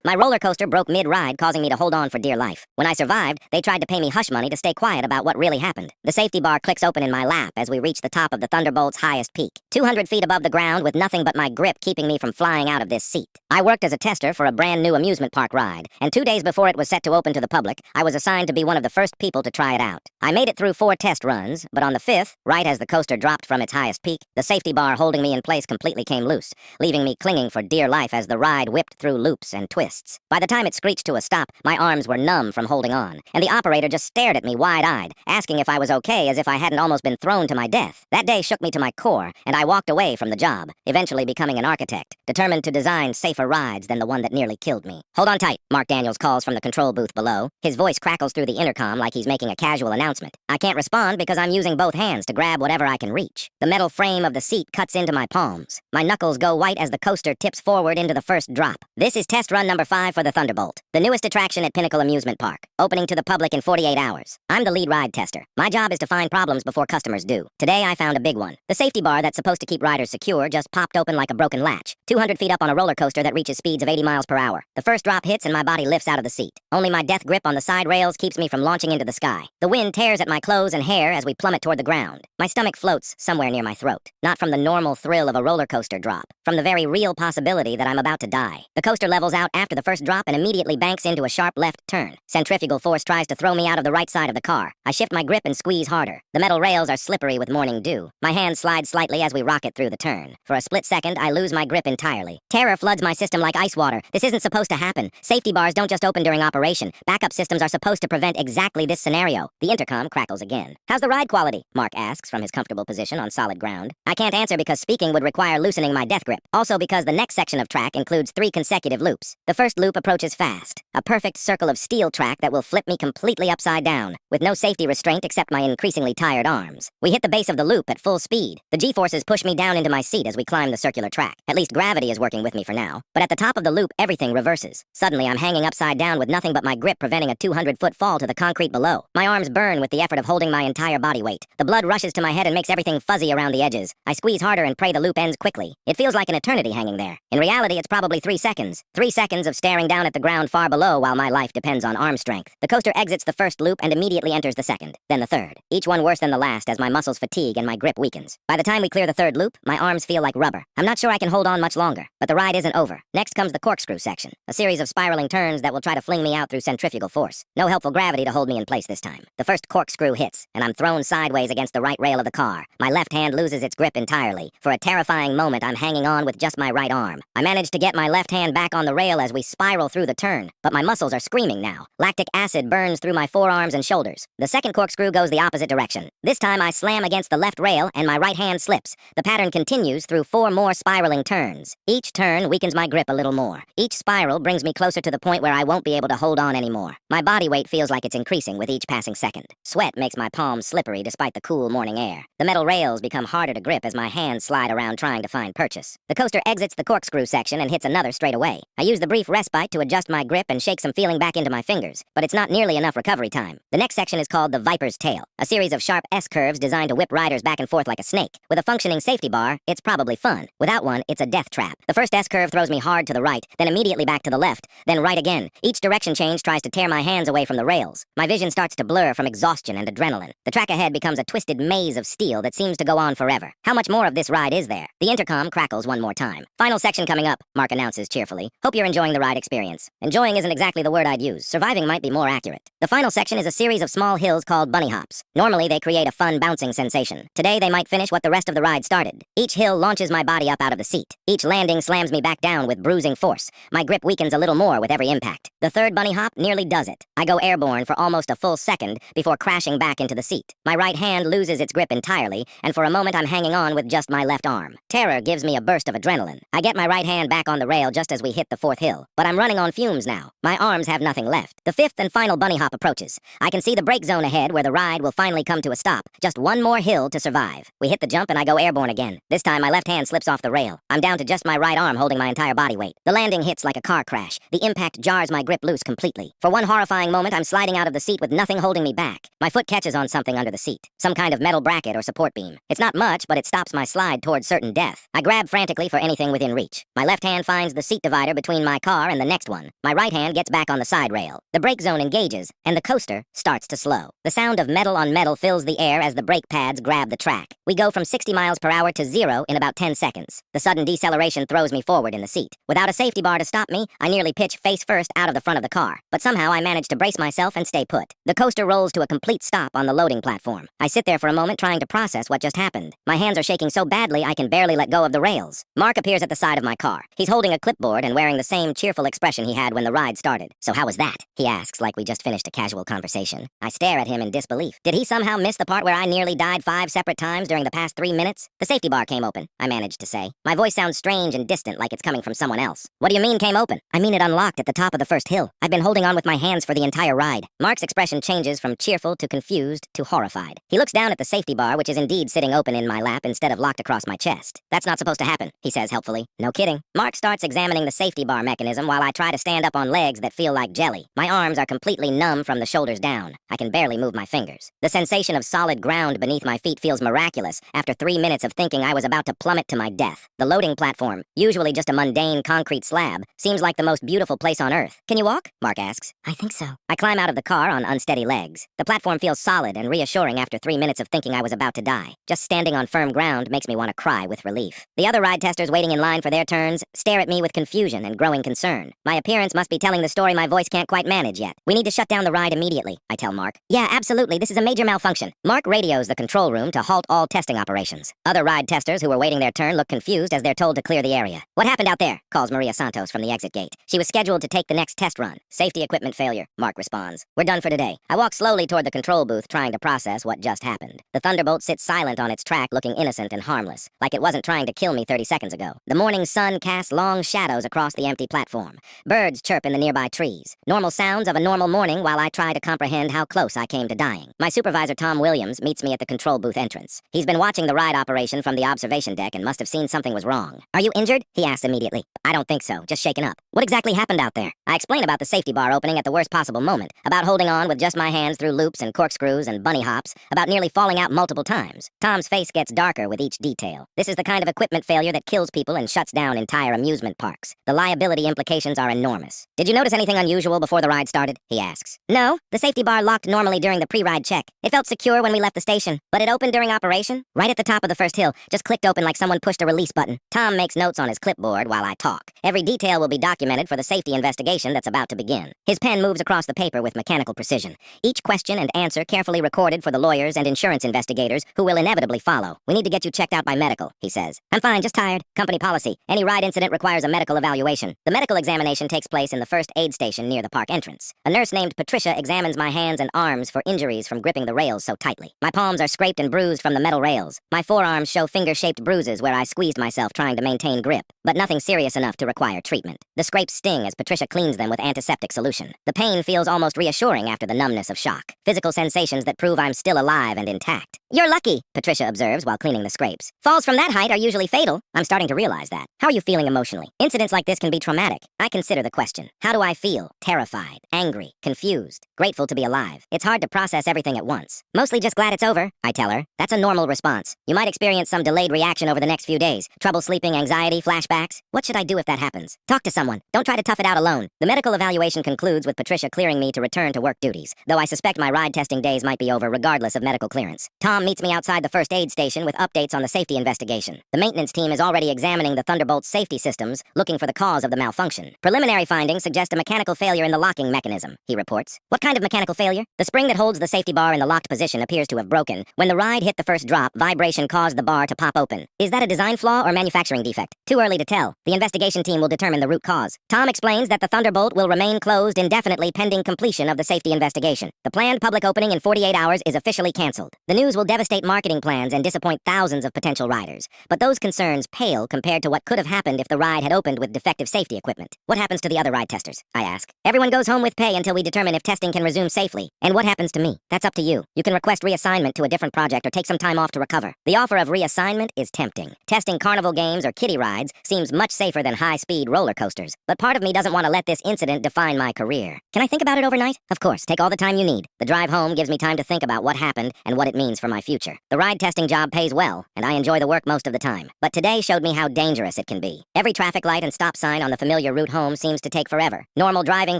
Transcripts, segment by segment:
My roller coaster broke mid-ride, causing me to hold on for dear life. When I survived, they tried to pay me hush money to stay quiet about what really happened. The safety bar clicks open in my lap as we reach the top of the Thunderbolt's highest peak, 200 feet above the ground, with nothing but my grip keeping me from flying out of this seat. I worked as a tester for a brand new amusement park ride, and 2 days before it was set to open to the public, I was assigned to be one of the first people to try it out. I made it through 4 test runs, but on the 5th, right as the coaster dropped from its highest peak, the safety bar holding me in place completely came loose, leaving me clinging for dear life as the ride whipped through loops and twists. By the time it screeched to a stop, my arms were numb from holding on, and the operator just stared at me wide-eyed, asking if I was okay, as if I hadn't almost been thrown to my death. That day shook me to my core, and I walked away from the job, eventually becoming an architect, determined to design safer rides than the one that nearly killed me. "Hold on tight," Mark Daniels calls from the control booth below. His voice crackles through the intercom like he's making a casual announcement. I can't respond because I'm using both hands to grab whatever I can reach. The metal frame of the seat cuts into my palms. My knuckles go white as the coaster tips forward into the first drop. This is test run number 5 for the Thunderbolt, the newest attraction at Pinnacle Amusement Park, opening to the public in 48 hours. I'm the lead ride tester. My job is to find problems before customers do. Today I found a big one. The safety bar that's supposed to keep riders secure just popped open like a broken latch, 200 feet up on a roller coaster that reaches speeds of 80 miles per hour. The first drop hits and my body lifts out of the seat. Only my death grip on the side rails keeps me from launching into the sky. The wind tears at my clothes and hair as we plummet toward the ground. My stomach floats somewhere near my throat, not from the normal thrill of a roller coaster drop, from the very real possibility that I'm about to die. The coaster levels out after the first drop and immediately banks into a sharp left turn. Centrifugal force tries to throw me out of the right side of the car. I shift my grip and squeeze harder. The metal rails are slippery with morning dew. My hand slides slightly as we rocket through the turn. For a split second, I lose my grip entirely. Terror floods my system like ice water. This isn't supposed to happen. Safety bars don't just open during operation. Backup systems are supposed to prevent exactly this scenario. The intercom crackles again. "How's the ride quality?" Mark asks from his comfortable position on solid ground. I can't answer because speaking would require loosening my death grip. Also because the next section of track includes 3 consecutive loops. The first loop approaches fast, a perfect circle of steel track that will flip me completely upside down, with no safety restraint except my increasingly tired arms. We hit the base of the loop at full speed. The G-forces push me down into my seat as we climb the circular track. At least gravity is working with me for now. But at the top of the loop, everything reverses. Suddenly, I'm hanging upside down with nothing but my grip preventing a 200-foot fall to the concrete below. My arms burn with the effort of holding my entire body weight. The blood rushes to my head and makes everything fuzzy around the edges. I squeeze harder and pray the loop ends quickly. It feels like an eternity hanging there. In reality, it's probably 3 seconds. 3 seconds of staring down at the ground far below while my life depends on arm strength. The coaster exits the first loop and immediately enters the second, then the third. Each one worse than the last as my muscles fatigue and my grip weakens. By the time we clear the third loop, my arms feel like rubber. I'm not sure I can hold on much longer, but the ride isn't over. Next comes the corkscrew section, a series of spiraling turns that will try to fling me out through centrifugal force. No helpful gravity to hold me in place this time. The first corkscrew hits, and I'm thrown sideways against the right rail of the car. My left hand loses its grip entirely. For a terrifying moment, I'm hanging on with just my right arm. I manage to get my left hand back on the rail as we spiral through the turn, but my muscles are screaming now. Lactic acid burns through my forearms and shoulders. The second corkscrew goes the opposite direction. This time I slam against the left rail and my right hand slips. The pattern continues through 4 more spiraling turns. Each turn weakens my grip a little more. Each spiral brings me closer to the point where I won't be able to hold on anymore. My body weight feels like it's increasing with each passing second. Sweat makes my palms slippery despite the cool morning air. The metal rails become harder to grip as my hands slide around trying to find purchase. The coaster exits the corkscrew section and hits another straight away. I use the brief respite to adjust my grip and shake some feeling back into my fingers, but it's not nearly enough recovery time. The next section is called the Viper's Tail, a series of sharp S-curves designed to whip riders back and forth like a snake. With a functioning safety bar, it's probably fun. Without one, it's a death trap. The first S-curve throws me hard to the right, then immediately back to the left, then right again. Each direction change tries to tear my hands away from the rails. My vision starts to blur from exhaustion and adrenaline. The track ahead becomes a twisted maze of steel that seems to go on forever. How much more of this ride is there? The intercom crackles one more time. "Final section coming up," Mark announces cheerfully. "Hope you're enjoying the ride experience." Enjoying isn't exactly the word I'd use. Surviving might be more accurate. The final section is a series of small hills called bunny hops. Normally, they create a fun bouncing sensation. Today, they might finish what the rest of the ride started. Each hill launches my body up out of the seat. Each landing slams me back down with bruising force. My grip weakens a little more with every impact. The third bunny hop nearly does it. I go airborne for almost a full second before crashing back into the seat. My right hand loses its grip entirely, and for a moment I'm hanging on with just my left arm. Terror gives me a burst of adrenaline. I get my right hand back on the rail just as we hit the 4th hill, but I'm running on fumes now. My arms have nothing left. The 5th and final bunny hop approaches. I can see the break zone ahead where the ride will finally come to a stop. Just one more hill to survive. We hit the jump and I go airborne again. This time my left hand slips off the rail. I'm down to just my right arm holding my entire body weight. The landing hits like a car crash. The impact jars my grip loose completely. For one horrifying moment, I'm sliding out of the seat with nothing holding me back. My foot catches on something under the seat. Some kind of metal bracket or support beam. It's not much, but it stops my slide towards certain death. I grab frantically for anything within reach. My left hand finds the seat divider between my car car and the next one. My right hand gets back on the side rail. The brake zone engages, and the coaster starts to slow. The sound of metal on metal fills the air as the brake pads grab the track. We go from 60 miles per hour to 0 in about 10 seconds. The sudden deceleration throws me forward in the seat. Without a safety bar to stop me, I nearly pitch face first out of the front of the car. But somehow I manage to brace myself and stay put. The coaster rolls to a complete stop on the loading platform. I sit there for a moment trying to process what just happened. My hands are shaking so badly I can barely let go of the rails. Mark appears at the side of my car. He's holding a clipboard and wearing the same cheerful expression he had when the ride started. "So how was that?" he asks like we just finished a casual conversation. I stare at him in disbelief. Did he somehow miss the part where I nearly died 5 separate times during the past 3 minutes? "The safety bar came open," I managed to say. My voice sounds strange and distant like it's coming from someone else. "What do you mean came open?" "I mean it unlocked at the top of the first hill. I've been holding on with my hands for the entire ride." Mark's expression changes from cheerful to confused to horrified. He looks down at the safety bar, which is indeed sitting open in my lap instead of locked across my chest. "That's not supposed to happen," he says helpfully. "No kidding." Mark starts examining the safety bar mechanism while I try to stand up on legs that feel like jelly. My arms are completely numb from the shoulders down. I can barely move my fingers. The sensation of solid ground beneath my feet feels miraculous after 3 minutes of thinking I was about to plummet to my death. The loading platform, usually just a mundane concrete slab, seems like the most beautiful place on earth. "Can you walk?" Mark asks. "I think so." I climb out of the car on unsteady legs. The platform feels solid and reassuring after 3 minutes of thinking I was about to die. Just standing on firm ground makes me want to cry with relief. The other ride testers waiting in line for their turns stare at me with confusion and growing concern. My appearance must be telling the story my voice can't quite manage yet. "We need to shut down the ride immediately," I tell Mark. "Yeah, absolutely. This is a major malfunction." Mark radios the control room to halt all testing operations. Other ride testers who were waiting their turn look confused as they're told to clear the area. "What happened out there?" calls Maria Santos from the exit gate. "She was scheduled to take the next test run." "Safety equipment failure," Mark responds. "We're done for today." I walk slowly toward the control booth trying to process what just happened. The Thunderbolt sits silent on its track looking innocent and harmless, like it wasn't trying to kill me 30 seconds ago. The morning sun casts long shadows across the empty platform. Birds chirp in the nearby trees. Normal sounds of a normal morning while I try to comprehend how close I came to dying. My supervisor, Tom Williams, meets me at the control booth entrance. He's been watching the ride operation from the observation deck and must have seen something was wrong. "Are you injured?" he asks immediately. "I don't think so, just shaken up." "What exactly happened out there?" I explain about the safety bar opening at the worst possible moment, about holding on with just my hands through loops and corkscrews and bunny hops, about nearly falling out multiple times. Tom's face gets darker with each detail. This is the kind of equipment failure that kills people and shuts down entire amusement parks. The liability implications are enormous. "Did you notice anything unusual before the ride started?" he asks. "No, the safety bar locked normally during the pre-ride check. It felt secure when we left the station, but it opened during operation, right at the top of the first hill, just clicked open like someone pushed a release button." Tom makes notes on his clipboard while I talk. Every detail will be documented for the safety investigation that's about to begin. His pen moves across the paper with mechanical precision. Each question and answer carefully recorded for the lawyers and insurance investigators who will inevitably follow. "We need to get you checked out by medical," he says. "I'm fine, just tired. Company policy. Any ride incident requires a medical evaluation." The medical examination takes place in the first aid station near the park entrance. A nurse named Patricia examines my hands and arms for injuries from gripping the rails so tightly. My palms are scraped and bruised from the metal rails. My forearms show finger-shaped bruises where I squeezed myself trying to maintain grip, but nothing serious enough to require treatment. The scrapes sting as Patricia cleans them with antiseptic solution. The pain feels almost reassuring after the numbness of shock. Physical sensations that prove I'm still alive and intact. "You're lucky," Patricia observes while cleaning the scrapes. "Falls from that height are usually fatal." I'm starting to realize that. "How are you feeling emotionally?" "Incidents like this can be traumatic." I consider the question. How do I feel? Terrified, angry, confused, grateful to be alive. It's hard to process everything at once. "Mostly just glad it's over," I tell her. "That's a normal response. You might experience some delayed reaction over the next few days. Trouble sleeping, anxiety, flashbacks. What should I do if that happens?" "Talk to someone. Don't try to tough it out alone." The medical evaluation concludes with Patricia clearing me to return to work duties, though I suspect my ride testing days might be over regardless of medical clearance. Tom meets me outside the first aid station with updates on the safety investigation. The maintenance team is already examining the Thunderbolt's safety systems, looking for the cause of the malfunction. Preliminary findings suggest a mechanical failure in the locking mechanism, he reports. "What kind of mechanical failure?" "The spring that holds the safety bar in the locked position appears to have broken. When the ride hit the first drop, vibration caused the bar to pop open. Is that a design flaw or manufacturing defect? Too early to tell. The investigation team will determine the root cause." Tom explains that the Thunderbolt will remain closed indefinitely pending completion of the safety investigation. The planned public opening in 48 hours is officially canceled. The news will devastate marketing plans and disappoint thousands of potential riders. But those concerns pale compared to what could have happened if the ride had opened with defective safety equipment. "What happens to the other ride testers?" I ask. "Everyone goes home with pay until we determine if testing can resume safely. And what happens to me? That's up to you. You can request reassignment to a different project or take some time off to recover." The offer of reassignment is tempting. Testing carnival games or kiddie rides seems much safer than high-speed roller coasters. But part of me doesn't want to let this incident define my career. "Can I think about it overnight?" "Of course, take all the time you need. The drive home gives me time to think about what happened and what it means for my my future. The ride testing job pays well, and I enjoy the work most of the time. But today showed me how dangerous it can be. Every traffic light and stop sign on the familiar route home seems to take forever. Normal driving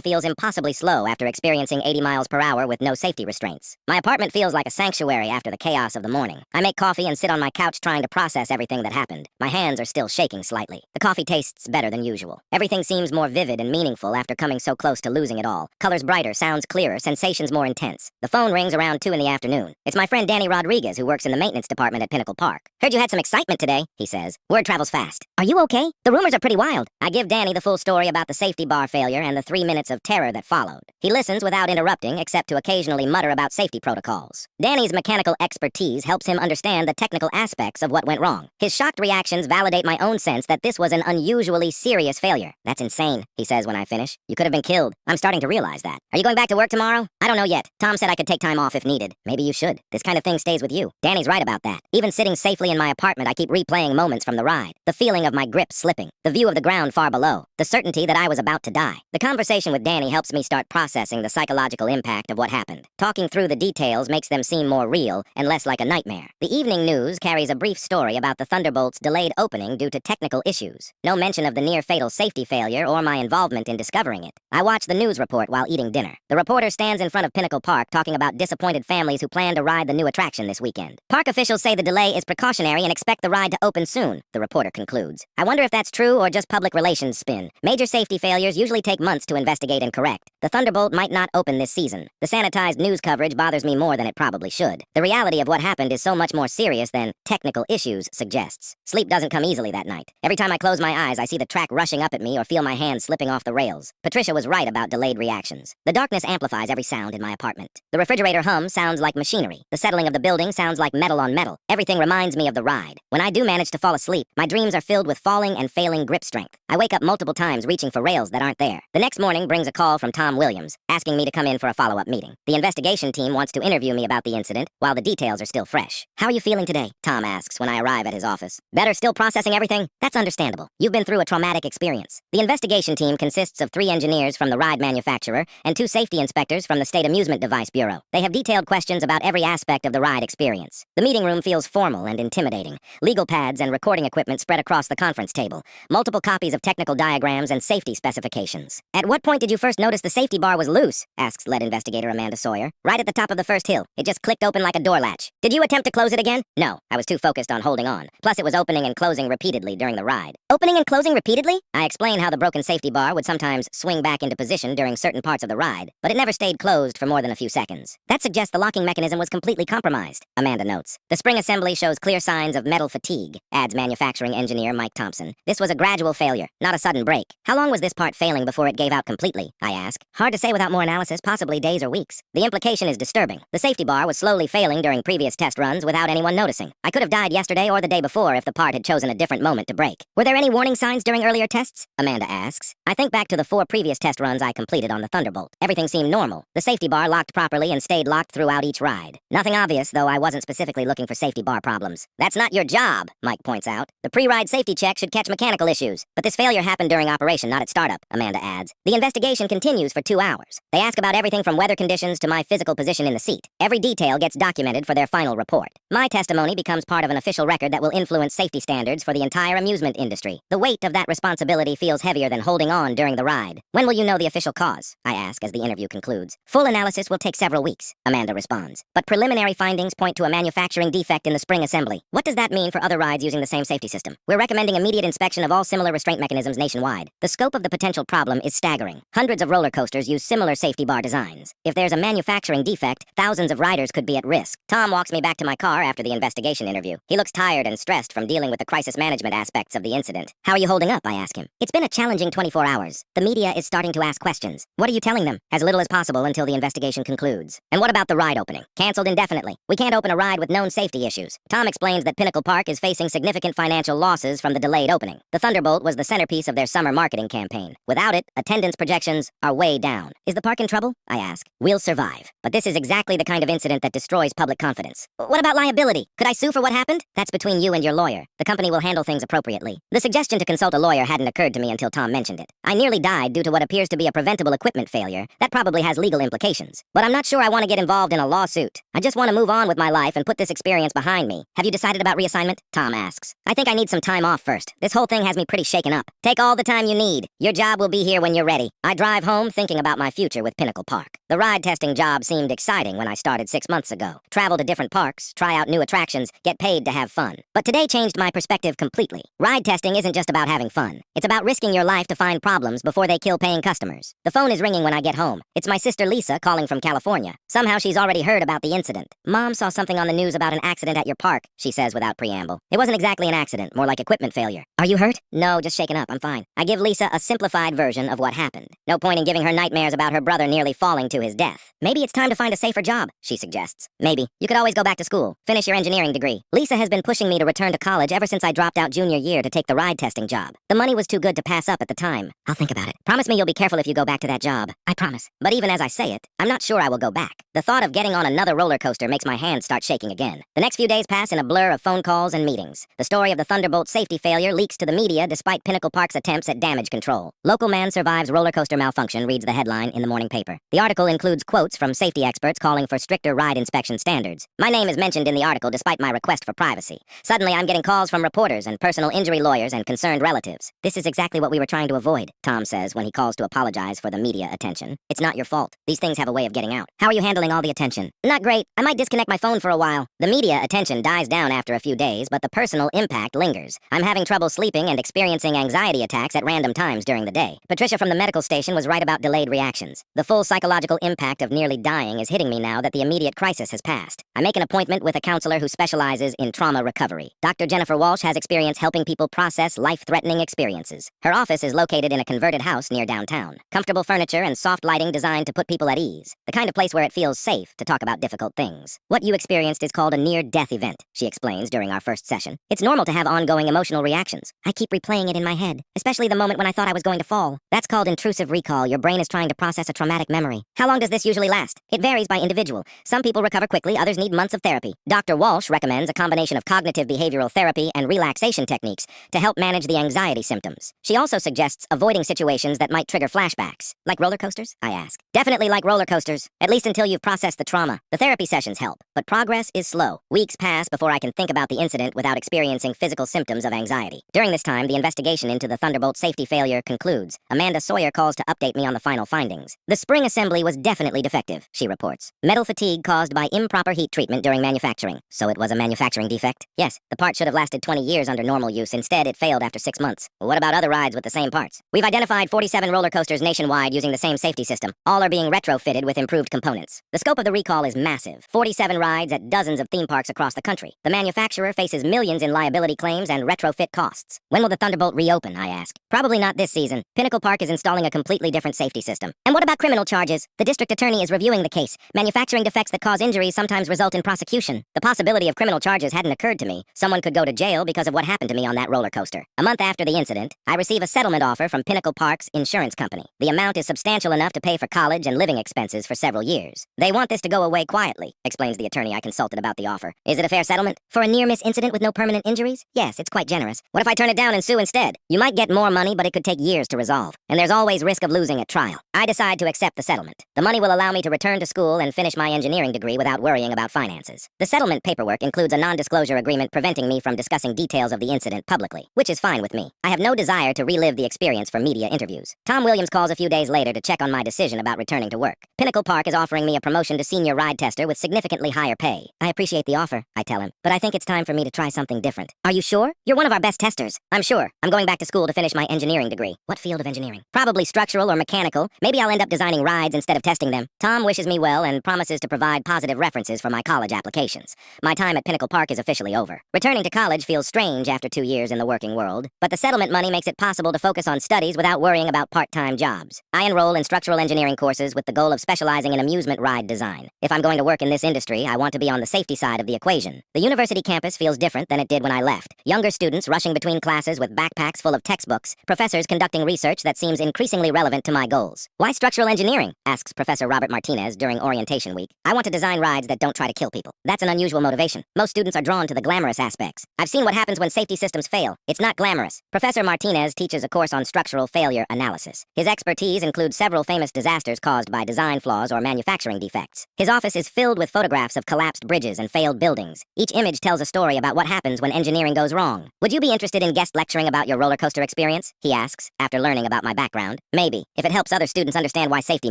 feels impossibly slow after experiencing 80 miles per hour with no safety restraints. My apartment feels like a sanctuary after the chaos of the morning. I make coffee and sit on my couch trying to process everything that happened. My hands are still shaking slightly. The coffee tastes better than usual. Everything seems more vivid and meaningful after coming so close to losing it all. Colors brighter, sounds clearer, sensations more intense. The phone rings around 2 in the afternoon. It's my friend Danny Rodriguez, who works in the maintenance department at Pinnacle Park. "Heard you had some excitement today," he says. "Word travels fast. Are you okay? The rumors are pretty wild." I give Danny the full story about the safety bar failure and the 3 minutes of terror that followed. He listens without interrupting, except to occasionally mutter about safety protocols. Danny's mechanical expertise helps him understand the technical aspects of what went wrong. His shocked reactions validate my own sense that this was an unusually serious failure. "That's insane," he says when I finish. "You could have been killed." I'm starting to realize that. "Are you going back to work tomorrow?" "I don't know yet. Tom said I could take time off if needed." "Maybe you should. This kind of thing stays with you." Danny's right about that. Even sitting safely in my apartment, I keep replaying moments from the ride. The feeling of my grip slipping. The view of the ground far below. The certainty that I was about to die. The conversation with Danny helps me start processing the psychological impact of what happened. Talking through the details makes them seem more real and less like a nightmare. The evening news carries a brief story about the Thunderbolt's delayed opening due to technical issues. No mention of the near-fatal safety failure or my involvement in discovering it. I watch the news report while eating dinner. The reporter stands in front of Pinnacle Park talking about disappointed families who plan to ride the new attraction this weekend. "Park officials say the delay is precautionary and expect the ride to open soon," the reporter concludes. I wonder if that's true or just public relations spin. Major safety failures usually take months to investigate and correct. The Thunderbolt might not open this season. The sanitized news coverage bothers me more than it probably should. The reality of what happened is so much more serious than technical issues suggests. Sleep doesn't come easily that night. Every time I close my eyes, I see the track rushing up at me or feel my hands slipping off the rails. Patricia was right about delayed reactions. The darkness amplifies every sound in my apartment. The refrigerator hum sounds like machinery. The settling of the building sounds like metal on metal. Everything reminds me of the ride. When I do manage to fall asleep, my dreams are filled with falling and failing grip strength. I wake up multiple times reaching for rails that aren't there. The next morning brings a call from Tom Williams, asking me to come in for a follow-up meeting. The investigation team wants to interview me about the incident, while the details are still fresh. "How are you feeling today?" Tom asks when I arrive at his office. "Better, still processing everything?" "That's understandable. You've been through a traumatic experience." The investigation team consists of 3 engineers from the ride manufacturer and 2 safety inspectors from the State Amusement Device Bureau. They have detailed questions about every aspect of the ride experience. The meeting room feels formal and intimidating. Legal pads and recording equipment spread across the conference table. Multiple copies of technical diagrams and safety specifications. "At what point did you first notice the safety bar was loose?" asks lead investigator Amanda Sawyer. "Right at the top of the first hill. It just clicked open like a door latch." "Did you attempt to close it again?" "No, I was too focused on holding on. Plus it was opening and closing repeatedly during the ride." "Opening and closing repeatedly?" I explain how the broken safety bar would sometimes swing back into position during certain parts of the ride, but it never stayed closed for more than a few seconds. "That suggests the locking mechanism was completely compromised," Amanda notes. "The spring assembly shows clear signs of metal fatigue," adds manufacturing engineer Mike Thompson. "This was a gradual failure, not a sudden break." "How long was this part failing before it gave out completely?" I ask. "Hard to say without more analysis, possibly days or weeks." The implication is disturbing. The safety bar was slowly failing during previous test runs without anyone noticing. I could have died yesterday or the day before if the part had chosen a different moment to break. "Were there any warning signs during earlier tests?" Amanda asks. I think back to the 4 previous test runs I completed on the Thunderbolt. Everything seemed normal. The safety bar locked properly and stayed locked throughout each ride. Nothing obvious, though I wasn't specifically looking for safety bar problems. "That's not your job," Mike points out. "The pre-ride safety check should catch mechanical issues. But this failure happened during operation, not at startup," Amanda adds. The investigation continues for 2 hours. They ask about everything from weather conditions to my physical position in the seat. Every detail gets documented for their final report. My testimony becomes part of an official record that will influence safety standards for the entire amusement industry. The weight of that responsibility feels heavier than holding on during the ride. "When will you know the official cause?" I ask as the interview concludes. "Full analysis will take several weeks," Amanda responds. "But preliminary findings point to a manufacturing defect in the spring assembly." "What does that mean for other rides using the same safety system?" "We're recommending immediate inspection of all similar restraint mechanisms nationwide." The scope of the potential problem is staggering. Hundreds of roller coasters use similar safety bar designs. If there's a manufacturing defect, thousands of riders could be at risk. Tom walks me back to my car after the investigation interview. He looks tired and stressed from dealing with the crisis management aspects of the incident. "How are you holding up?" I ask him. "It's been a challenging 24 hours. The media is starting to ask questions." "What are you telling them?" "As little as possible until the investigation concludes." "And what about the ride opening?" "Canceled indefinitely. We can't open a ride with known safety issues." Tom explains that Pinnacle Park is facing significant financial losses from the delayed opening. The Thunderbolt was the centerpiece of their summer marketing campaign. Without it, attendance projections are way down. Is the park in trouble? I ask. We'll survive. But this is exactly the kind of incident that destroys public confidence. What about liability? Could I sue for what happened? That's between you and your lawyer. The company will handle things appropriately. The suggestion to consult a lawyer hadn't occurred to me until Tom mentioned it. I nearly died due to what appears to be a preventable equipment failure. That probably has legal implications. But I'm not sure I want to get involved in a lawsuit. I just want to move on with my life and put this experience behind me. Have you decided about reassignment? Tom asks. I think I need some time off first. This whole thing has me pretty shaken up. Take all the time you need. Your job will be here when you're ready. I drive home thinking about my future with Pinnacle Park. The ride testing job seemed exciting when I started 6 months ago. Travel to different parks, try out new attractions, get paid to have fun. But today changed my perspective completely. Ride testing isn't just about having fun. It's about risking your life to find problems before they kill paying customers. The phone is ringing when I get home. It's my sister Lisa calling from California. Somehow she's already heard about the incident. Mom saw something on the news about an accident at your park, she says without preamble. It wasn't exactly an accident, more like equipment failure. Are you hurt? No, just shaken up. I'm fine. I give Lisa a simplified version of what happened. No point in giving her nightmares about her brother nearly falling to his death. Maybe it's time to find a safer job, she suggests. Maybe. You could always go back to school. Finish your engineering degree. Lisa has been pushing me to return to college ever since I dropped out junior year to take the ride testing job. The money was too good to pass up at the time. I'll think about it. Promise me you'll be careful if you go back to that job. I promise. But even as I say it, I'm not sure I will go back. The thought of getting on another roller coaster makes my hands start shaking again. The next few days pass in a blur of phone calls and meetings. The story of the Thunderbolt safety failure leaks to the media despite Pinnacle Park's attempts at damage control. Local man survives roller coaster malfunction, reads the headline in the morning paper. The article includes quotes from safety experts calling for stricter ride inspection standards. My name is mentioned in the article despite my request for privacy. Suddenly I'm getting calls from reporters and personal injury lawyers and concerned relatives. This is exactly what we were trying to avoid, Tom says when he calls to apologize for the media attention. It's not your fault. These things have a way of getting out. How are you handling all the attention? Not great. I might disconnect my phone for a while. The media attention dies down after a few days, but the personal impact lingers. I'm having trouble sleeping and experiencing anxiety attacks at random times during the day. Patricia from the medical station was right about delayed reactions. The full psychological impact of nearly dying is hitting me now that the immediate crisis has passed. I make an appointment with a counselor who specializes in trauma recovery. Dr. Jennifer Walsh has experience helping people process life-threatening experiences. Her office is located in a converted house near downtown. Comfortable furniture and soft lighting designed to put people at ease. The kind of place where it feels safe to talk about difficult things. What you experienced is called a near-death event, she explains during our first session. It's normal to have ongoing emotional reactions. I keep replaying it in my head, especially the moment when I thought I was going to fall. That's called intrusive recall. Your brain is trying to process a traumatic memory. How long does this usually last? It varies by individual. Some people recover quickly, others need months of therapy. Dr. Walsh recommends a combination of cognitive behavioral therapy and relaxation techniques to help manage the anxiety symptoms. She also suggests avoiding situations that might trigger flashbacks. Like roller coasters? I ask. Definitely like roller coasters, at least until you've processed the trauma. The therapy sessions help, but progress is slow. Weeks pass before I can think about the incident without experiencing physical symptoms of anxiety. During this time, the investigation into the Thunderbolt safety failure concludes. Amanda Sawyer calls to update me on the final findings. The spring assembly was definitely defective, she reports. Metal fatigue caused by improper heat treatment during manufacturing. So it was a manufacturing defect? Yes, the part should have lasted 20 years under normal use. Instead, it failed after 6 months. What about other rides with the same parts? We've identified 47 roller coasters nationwide using the same safety system. All are being retrofitted with improved components. The scope of the recall is massive. 47 rides at dozens of theme parks across the country. The manufacturer faces millions in liability claims and retrofit costs. When will the Thunderbolt reopen, I ask. Probably not this season. Pinnacle Park is installing a completely different safety system. And what about criminal charges? The district attorney is reviewing the case. Manufacturing defects that cause injuries sometimes result in prosecution. The possibility of criminal charges hadn't occurred to me. Someone could go to jail because of what happened to me on that roller coaster. A month after the incident, I receive a settlement offer from Pinnacle Park's insurance company. The amount is substantial enough to pay for college and living expenses for several years. They want this to go away quietly, explains the attorney I consulted about the offer. Is it a fair settlement? For a near-miss incident with no permanent injuries? Yes, it's quite generous. What if I turn it down and sue instead? You might get more money, but it could take years to resolve. And there's always risk of losing at trial. I decide to accept the settlement. The money will allow me to return to school and finish my engineering degree without worrying about finances. The settlement paperwork includes a non-disclosure agreement preventing me from discussing details of the incident publicly, which is fine with me. I have no desire to relive the experience for media interviews. Tom Williams calls a few days later to check on my decision about returning to work. Pinnacle Park is offering me a promotion to senior ride tester with significantly higher pay. I appreciate the offer, I tell him, but I think it's time for me to try something different. Are you sure? You're one of our best testers. I'm sure. I'm going back to school to finish my engineering degree. What field of engineering? Probably structural or mechanical. Maybe I'll end up designing rides instead of testing them. Tom wishes me well and promises to provide positive references for my college applications. My time at Pinnacle Park is officially over. Returning to college feels strange after 2 years in the working world, but the settlement money makes it possible to focus on studies without worrying about part-time jobs. I enroll in structural engineering courses with the goal of specializing in amusement ride design. If I'm going to work in this industry, I want to be on the safety side of the equation. The university campus feels different than it did when I left. Younger students rushing between classes with backpacks full of textbooks, professors conducting research that seems increasingly relevant to my goals. Why structural engineering? Asks Professor Robert Martinez during orientation week. I want to design rides that don't try to kill people. That's an unusual motivation. Most students are drawn to the glamorous aspects. I've seen what happens when safety systems fail. It's not glamorous. Professor Martinez teaches a course on structural failure analysis. His expertise includes several famous disasters caused by design flaws or manufacturing defects. His office is filled with photographs of collapsed bridges and failed buildings. Each image tells a story about what happens when engineering goes wrong. Would you be interested in guest lecturing about your roller coaster experience? He asks, after learning about my background. Maybe, if it helps other students understand why safety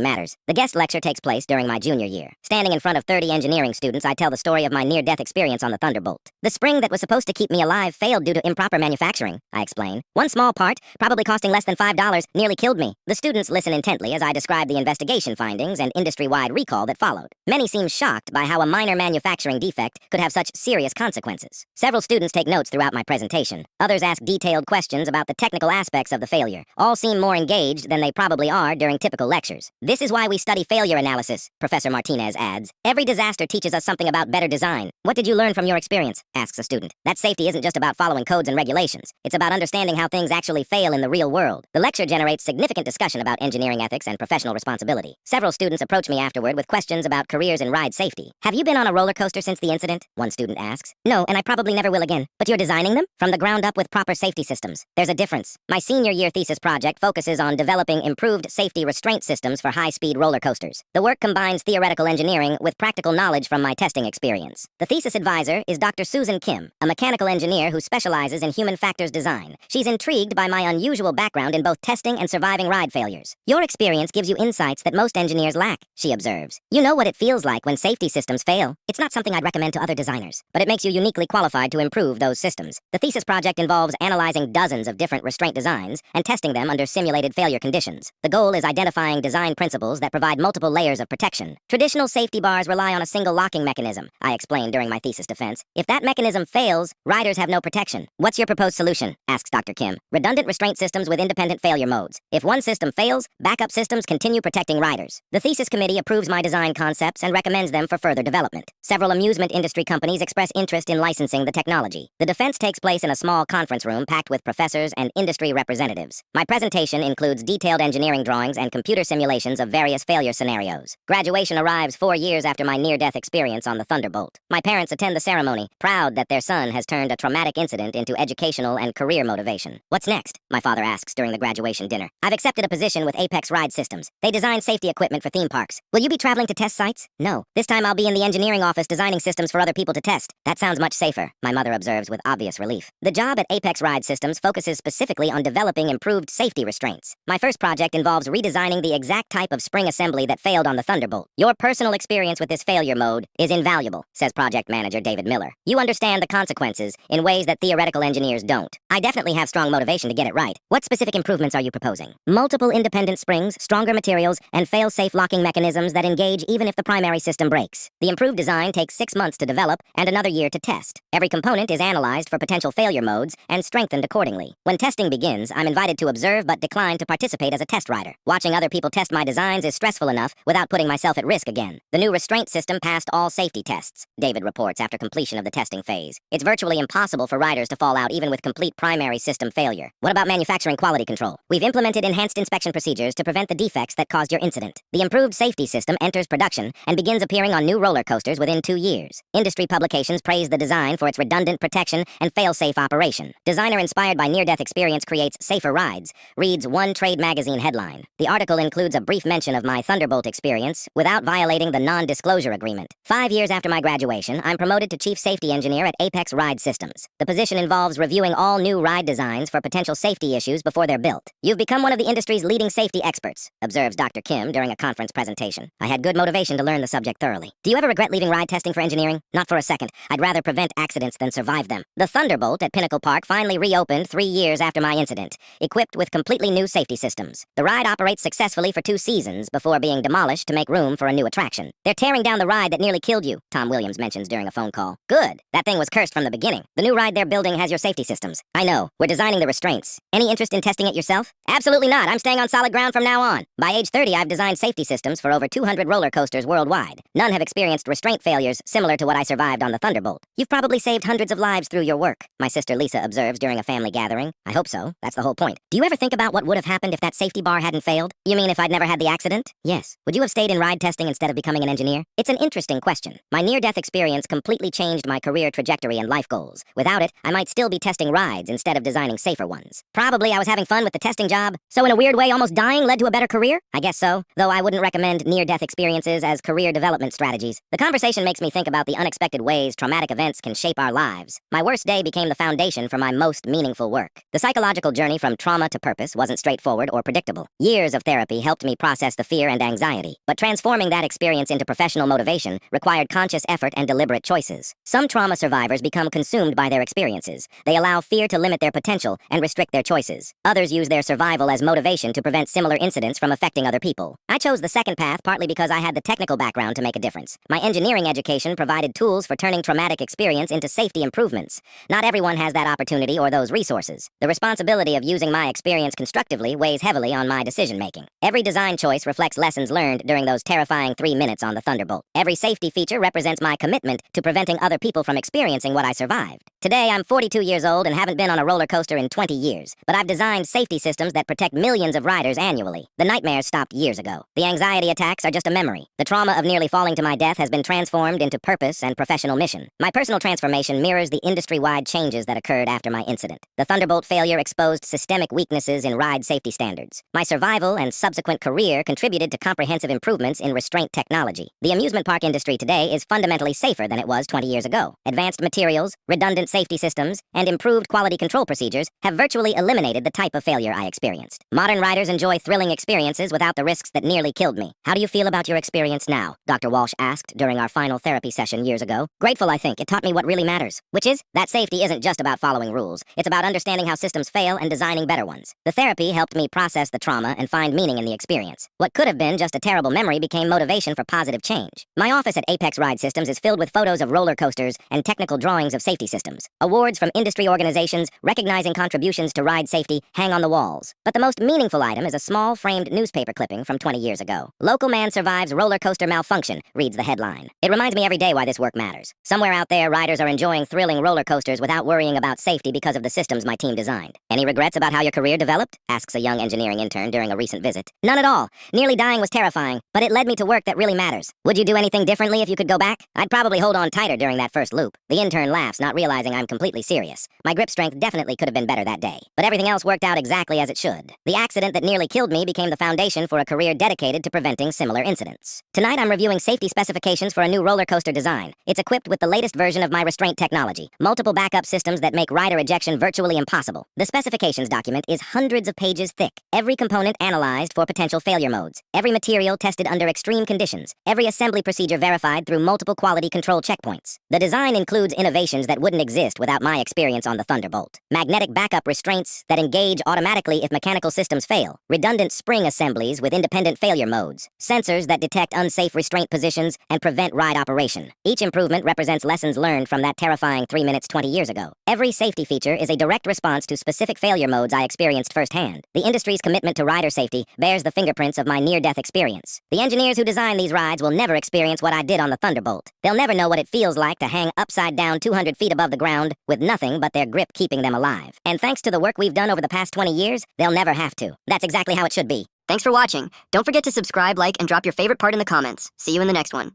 matters. The guest lecture takes place during my junior year. Standing in front of 30 engineering students, I tell the story of my near-death experience on the Thunderbolt. The spring that was supposed to keep me alive failed due to improper manufacturing, I explain. One small part, probably costing less than $5, nearly killed me. The students listen intently as I describe the investigation findings and industry-wide recall that followed. Many seem shocked by how a minor manufacturing defect could have such serious consequences. Several students take notes throughout my presentation. Others ask detailed questions about the technical aspects of the failure. All seem more engaged than they probably are during typical lectures. This is why we study failure analysis, Professor Martinez adds. Every disaster teaches us something about better design. What did you learn from your experience? Asks a student. That safety isn't just about following codes and regulations. It's about understanding how things actually fail in the real world. The lecture generates significant discussion about engineering ethics and professional responsibility. Several students approach me afterward with questions about careers in ride safety. Have you been on a roller coaster since the incident? One student asks. No, and I probably never will again. But you're designing them? From the ground up with proper safety systems. There's a difference. My senior year thesis project focuses on developing improved safety restraint systems for high-speed roller coasters. The work combines theoretical engineering with practical knowledge from my testing experience. The thesis advisor is Dr. Susan Kim, a mechanical engineer who specializes in human factors design. She's intrigued by my unusual background in both testing and surviving ride failures. Your experience gives you insights that most engineers lack, she observes. You know what it feels like when safety systems fail. It's not something I'd recommend to other designers, but it makes you uniquely qualified to improve those systems. The thesis project involves analyzing dozens of different restraint designs and testing them under simulated failure conditions. The goal is identifying design principles that provide multiple layers of protection. Traditional safety bars rely on a single locking mechanism, I explained during my thesis defense. If that mechanism fails, riders have no protection. What's your proposed solution? Asks Dr. Kim. Redundant restraint systems with independent failure modes. If one system fails, backup systems continue protecting riders. The thesis committee approves my design concepts and recommends them for further development. Several amusement industry companies express interest in licensing the technology. The defense takes place in a small conference room packed with professors and industry representatives. My presentation includes detailed engineering drawings and computer simulations of various failure scenarios. Graduation arrives 4 years after my near-death experience on the Thunderbolt. My parents attend the ceremony, proud that their son has turned a traumatic incident into educational and career motivation. What's next? My father asks during the graduation dinner. I've accepted a position with Apex Ride Systems. They design safety equipment for theme parks. Will you be traveling to test sites? No. This time I'll be in the engineering office designing systems for other people to test. That sounds much safer, my mother observes with obvious relief. The job at Apex Ride Systems focuses specifically on developing improved safety restraints. My first project involves redesigning the exact type of spring assembly that failed on the Thunderbolt. Your personal experience with this failure mode is invaluable, says project manager David Miller. You understand the consequences in ways that theoretical engineers don't. I definitely have strong motivation to get it right. What specific improvements are you proposing? Multiple independent springs, stronger materials, and fail-safe locking mechanisms that engage even if the primary system breaks. The improved design takes 6 months to develop and another year to test. Every component is analyzed for potential failure modes and strengthened accordingly. When testing begins, I'm invited to observe but decline to participate as a test rider. Watching other people test my designs is stressful enough without putting myself at risk again. The new restraint system passed all safety tests, David reports after completion of the testing phase. It's virtually impossible for riders to fall out even with complete primary system failure. What about manufacturing quality control? We've implemented enhanced inspection procedures to prevent the defects that caused your incident. The improved safety system enters production and begins appearing on new roller coasters within 2 years. Industry publications praise the design for its redundant protection and fail-safe operation. Designer inspired by near-death experience creates safer rides, reads one trade magazine headline. The article includes a brief mention of my Thunderbolt experience without violating the non-disclosure agreement. 5 years after my graduation, I'm promoted to Chief Safety Engineer at Apex Ride Systems. The position involves reviewing all new ride designs for potential safety issues before they're built. You've become one of the industry's leading safety experts, observes Dr. Kim during a conference presentation. I had good motivation to learn the subject thoroughly. Do you ever regret leaving ride testing for engineering? Not for a second. I'd rather prevent accidents than survive them. The Thunderbolt at Pinnacle Park finally reopened 3 years after my incident, equipped with completely new safety systems. The ride operates successfully for 2 seasons before being demolished to make room for a new attraction. They're tearing down the ride that nearly killed you, Tom Williams mentions during a phone call. Good. That thing was cursed from the beginning. The new ride they're building has your safety systems. I know. We're designing the restraints. Any interest in testing it yourself? Absolutely not. I'm staying on solid ground from now on. By age 30, I've designed safety systems for over 200 roller coasters worldwide. None have experienced restraint failures similar to what I survived on the Thunderbolt. You've probably saved hundreds of lives through your work, my sister Lisa observes during a family gathering. I hope so. That's the whole point. Do you ever think about what would have happened if that safety bar hadn't failed? You mean if I'd never had the accident? Yes. Would you have stayed in ride testing instead of becoming an engineer? It's an interesting question. My near-death experience completely changed my career trajectory and life goals. Without it, I might still be testing rides instead of designing safer ones. Probably I was having fun with the testing job, so in a weird way almost dying led to a better career? I guess so, though I wouldn't recommend near-death experiences as career development strategies. The conversation makes me think about the unexpected ways traumatic events can shape our lives. My worst day became the foundation for my most meaningful work. The psychological journey from trauma to purpose wasn't straightforward or predictable. Years of therapy helped me process the fear and anxiety, but transforming that experience into professional motivation required conscious effort and deliberate choices. Some trauma survivors become consumed by their experiences. They allow fear to limit their potential and restrict their choices. Others use their survival as motivation to prevent similar incidents from affecting other people. I chose the second path partly because I had the technical background to make a difference. My engineering education provided tools for turning traumatic experience into safety improvements. Not everyone has that opportunity or those resources. The responsibility of using my experience constructively weighs heavily on my decision-making. Every design choice reflects lessons learned during those terrifying 3 minutes on the Thunderbolt. Every safety feature represents my commitment to preventing other people from experiencing what I survived. Today, I'm 42 years old and haven't been on a roller coaster in 20 years, but I've designed safety systems that protect millions of riders annually. The nightmares stopped years ago. The anxiety attacks are just a memory. The trauma of nearly falling to my death has been transformed into purpose and professional mission. My personal transformation mirrors the industry-wide changes that occurred after my incident. The Thunderbolt failure exposed systemic weaknesses in ride safety standards. My survival and subsequent career contributed to comprehensive improvements in restraint technology. The amusement park industry today is fundamentally safer than it was 20 years ago. Advanced materials, redundant safety systems, and improved quality control procedures have virtually eliminated the type of failure I experienced. Modern riders enjoy thrilling experiences without the risks that nearly killed me. How do you feel about your experience now? Dr. Walsh asked during our final therapy session years ago. Grateful, I think. It taught me what really matters, which is that safety isn't just about following rules. It's about understanding how systems fail and designing better ones. The therapy helped me process the trauma and find meaning in the experience. What could have been just a terrible memory became motivation for positive change. My office at Apex Ride Systems is filled with photos of roller coasters and technical drawings of safety systems. Awards from industry organizations recognizing contributions to ride safety hang on the walls. But the most meaningful item is a small framed newspaper clipping from 20 years ago. Local man survives roller coaster malfunction, reads the headline. It reminds me every day why this work matters. Somewhere out there, riders are enjoying thrilling roller coasters without worrying about safety because of the systems my team designed. Any regrets about how your career developed? Asks a young engineering intern during a recent visit. None at all. Nearly dying was terrifying, but it led me to work that really matters. Would you do anything differently if you could go back? I'd probably hold on tighter during that first loop. The intern laughs, not realizing I'm completely serious. My grip strength definitely could have been better that day, but everything else worked out exactly as it should. The accident that nearly killed me became the foundation for a career dedicated to preventing similar incidents. Tonight I'm reviewing safety specifications for a new roller coaster design. It's equipped with the latest version of my restraint technology, multiple backup systems that make rider ejection virtually impossible. The specifications document is hundreds of pages thick, every component analyzed for potential failure modes, every material tested under extreme conditions, every assembly procedure verified through multiple quality control checkpoints. The design includes innovations that wouldn't exist without my experience on the Thunderbolt. Magnetic backup restraints that engage automatically if mechanical systems fail, redundant spring assemblies with independent failure modes, sensors that detect unsafe restraint positions and prevent ride operation. Each improvement represents lessons learned from that terrifying 3 minutes 20 years ago. Every safety feature is a direct response to specific failure modes I experienced firsthand. The industry's commitment to rider safety bears the fingerprints of my near-death experience. The engineers who design these rides will never experience what I did on the Thunderbolt. They'll never know what it feels like to hang upside down 200 feet above the ground with nothing but their grip keeping them alive. And thanks to the work we've done over the past 20 years, they'll never have to. That's exactly how it should be. Thanks for watching. Don't forget to subscribe, like, and drop your favorite part in the comments. See you in the next one.